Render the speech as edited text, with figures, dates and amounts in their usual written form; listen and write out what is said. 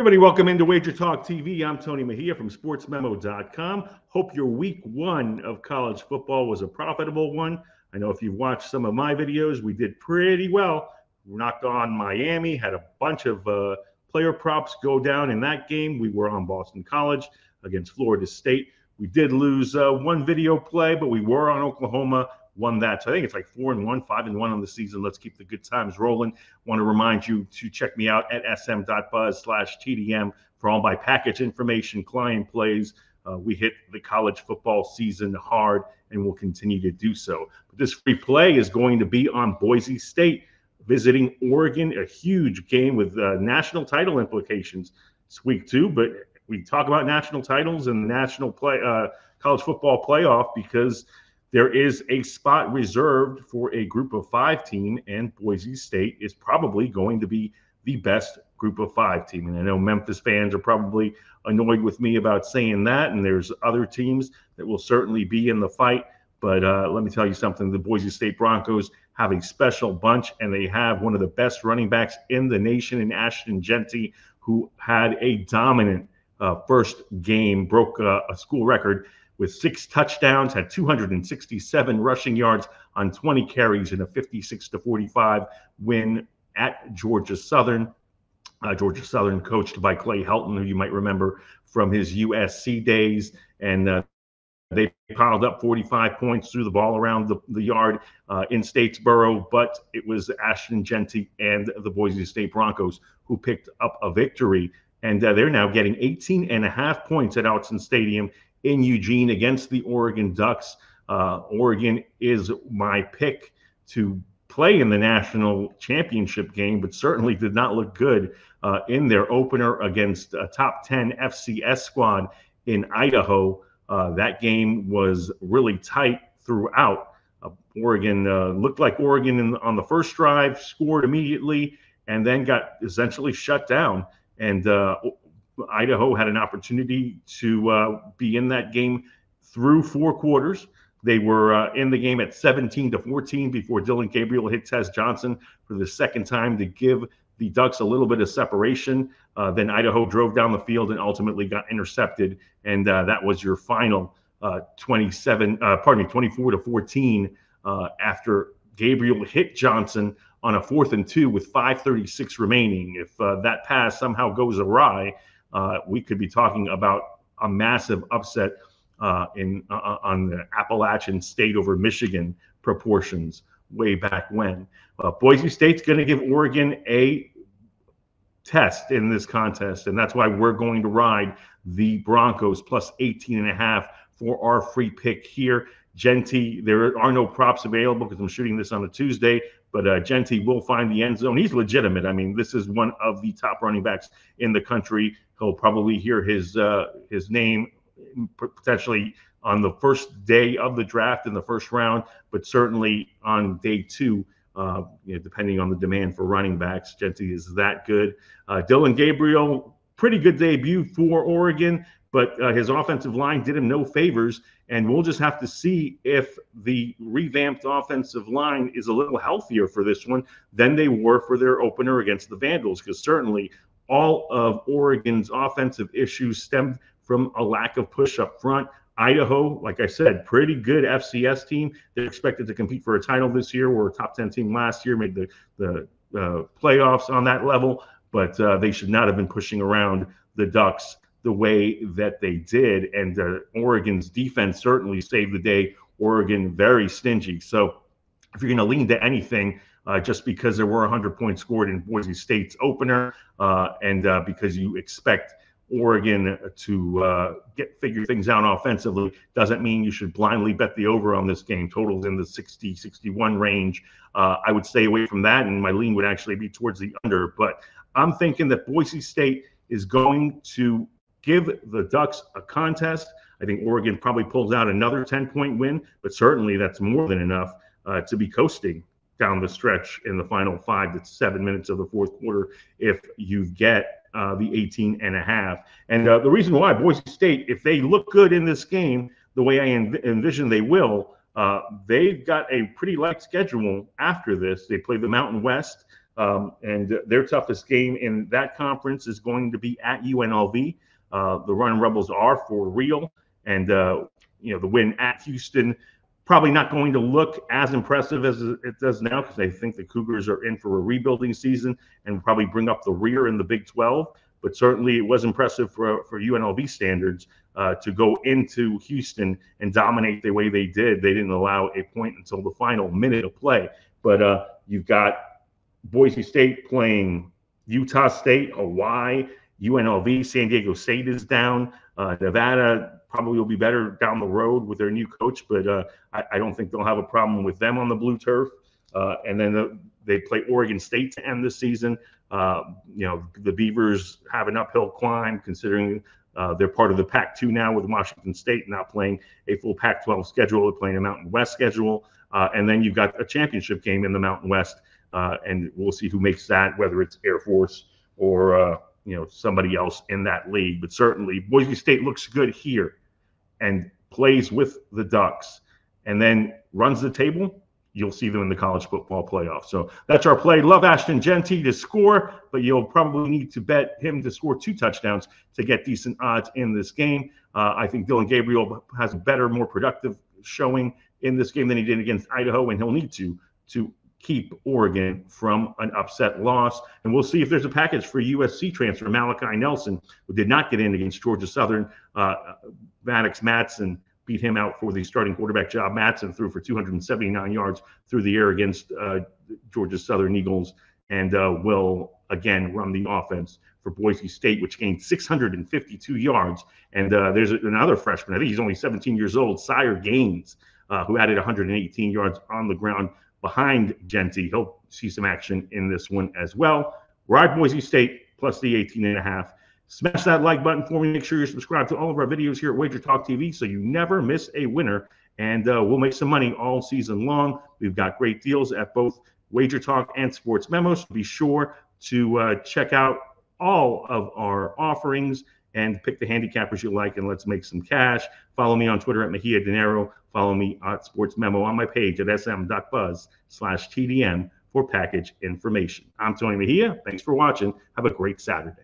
Everybody, welcome into Wager Talk TV. I'm Tony Mejia from sportsmemo.com. Hope your week one of college football was a profitable one. I know if you've watched some of my videos, we did pretty well. We knocked on Miami, had a bunch of player props go down in that game. We were on Boston College against Florida State. We did lose one video play, but we were on Oklahoma, won that. So I think it's like 4-1, 5-1 on the season. Let's keep the good times rolling. Want to remind you to check me out at sm.buzz/TDM for all my package information, client plays. We hit the college football season hard and will continue to do so. But this free play is going to be on Boise State visiting Oregon, a huge game with national title implications. It's week 2, but we talk about national titles and national college football playoff because there is a spot reserved for a group of 5 team, and Boise State is probably going to be the best group of 5 team. And I know Memphis fans are probably annoyed with me about saying that, and there's other teams that will certainly be in the fight. But let me tell you something, the Boise State Broncos have a special bunch, and they have one of the best running backs in the nation in Ashton Jeanty, who had a dominant first game, broke a school record with 6 touchdowns, had 267 rushing yards on 20 carries in a 56-45 win at Georgia Southern. Georgia Southern coached by Clay Helton, who you might remember from his USC days. And they piled up 45 points, threw the ball around the yard in Statesboro, but it was Ashton Jeanty and the Boise State Broncos who picked up a victory. And they're now getting 18.5 points at Autzen Stadium in Eugene against the Oregon Ducks. Oregon is my pick to play in the national championship game, but certainly did not look good in their opener against a top 10 FCS squad in Idaho. That game was really tight throughout. Oregon looked like Oregon on the first drive, scored immediately, and then got essentially shut down. And Idaho had an opportunity to be in that game through 4 quarters. They were in the game at 17-14 before Dylan Gabriel hit Tez Johnson for the second time to give the Ducks a little bit of separation. Then Idaho drove down the field and ultimately got intercepted, and that was your final 24-14 after Gabriel hit Johnson on a 4th and 2 with 5:36 remaining. If that pass somehow goes awry, we could be talking about a massive upset on the Appalachian State over Michigan proportions way back when. Boise State's going to give Oregon a test in this contest, and that's why we're going to ride the Broncos plus 18.5 for our free pick here. Jeanty, there are no props available because I'm shooting this on a Tuesday, but Jeanty will find the end zone. He's legitimate. I mean, this is one of the top running backs in the country. He'll probably hear his name potentially on the first day of the draft in the first round, but certainly on day 2, depending on the demand for running backs. Jeanty is that good. Dylan Gabriel, pretty good debut for Oregon, but his offensive line did him no favors, and we'll just have to see if the revamped offensive line is a little healthier for this one than they were for their opener against the Vandals, because certainly all of Oregon's offensive issues stemmed from a lack of push up front. Idaho, like I said, pretty good FCS team. They're expected to compete for a title this year. We're a top 10 team last year, made the playoffs on that level, but they should not have been pushing around the Ducks the way that they did. And Oregon's defense certainly saved the day. Oregon very stingy. So if you're going to lean to anything, just because there were 100 points scored in Boise State's opener, and because you expect Oregon to figure things out offensively, doesn't mean you should blindly bet the over on this game. Totals in the 60-61 range. I would stay away from that, and my lean would actually be towards the under. But I'm thinking that Boise State is going to give the Ducks a contest. I think Oregon probably pulls out another 10-point win, but certainly that's more than enough to be coasting down the stretch in the final 5 to 7 minutes of the fourth quarter if you get the 18.5. And the reason why Boise State, if they look good in this game, the way I envision they will, they've got a pretty light schedule after this. They play the Mountain West And their toughest game in that conference is going to be at UNLV. The Running Rebels are for real, and the win at Houston probably not going to look as impressive as it does now, because I think the Cougars are in for a rebuilding season and probably bring up the rear in the Big 12. But certainly it was impressive for UNLV standards to go into Houston and dominate the way they did. They didn't allow a point until the final minute of play. But you've got Boise State playing Utah State, Hawaii, UNLV, San Diego State is down. Nevada probably will be better down the road with their new coach, but I don't think they'll have a problem with them on the blue turf. And then they play Oregon State to end the season. The Beavers have an uphill climb, considering they're part of the Pac-2 now, with Washington State not playing a full Pac-12 schedule. They're playing a Mountain West schedule. And then you've got a championship game in the Mountain West, and we'll see who makes that, whether it's Air Force or somebody else in that league. But certainly Boise State looks good here and plays with the Ducks and then runs the table. You'll see them in the college football playoff. So that's our play. Love Ashton Genty to score, but you'll probably need to bet him to score 2 touchdowns to get decent odds in this game. I think Dylan Gabriel has a better, more productive showing in this game than he did against Idaho, and he'll need to keep Oregon from an upset loss. And we'll see if there's a package for USC transfer Malachi Nelson, who did not get in against Georgia Southern. Maddox Matson beat him out for the starting quarterback job. Matson threw for 279 yards through the air against Georgia Southern Eagles, and will again run the offense for Boise State, which gained 652 yards. And there's another freshman, I think he's only 17 years old, Sire Gaines, who added 118 yards on the ground behind Genty. He'll see some action in this one as well. Ride Boise State plus the 18.5. Smash that like button for me. Make sure you're subscribed to all of our videos here at Wager Talk TV so you never miss a winner. And we'll make some money all season long. We've got great deals at both Wager Talk and Sports Memos. Be sure to check out all of our offerings and pick the handicappers you like, and let's make some cash. Follow me on Twitter at Mejia Dinero. Follow me at Sports Memo on my page at sm.buzz/TDM for package information. I'm Tony Mejia. Thanks for watching. Have a great Saturday.